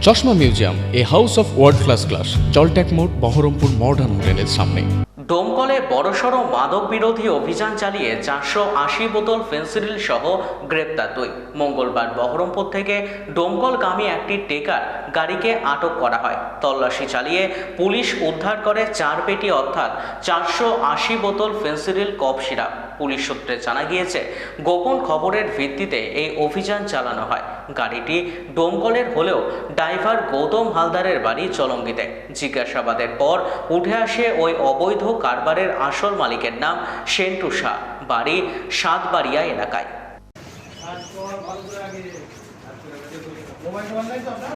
চশমা museum, a house of world class, জলট্যাক মোড়, বহরমপুর মডার্ন হোটেলের সামনে। ডোমকলে বড়সড় মাদক বিরোধী অভিযান চালিয়ে 480 বোতল ফেন্সিডিল সহ গ্রেপ্তার 2। মঙ্গলবার বহরমপুর থেকে ডোমকলগামী একটি টেকার গাড়িকে আটক করা হয়। তল্লাশি চালিয়ে পুলিশ উদ্ধার করে 4 পেটি অর্থাৎ 480 বোতল ফেন্সিডিল কফ সিরাপ। পুলিশ সূত্রে জানা গিয়েছে, গোপন খবরের ভিত্তিতে এই অভিযান চালানো হয়। গাড়িটি ডোমকলের হলেও ড্রাইভার গৌতম হালদারের বাড়ি চলঙ্গিতে। জিজ্ঞাসাবাদের পর উঠে আসে ওই অবৈধ কারবারের আসল মালিকের নাম সেন্টু শাহ, বাড়ি সাতবাড়িয়া এলাকায়। মোবাইল নাই তো আপনার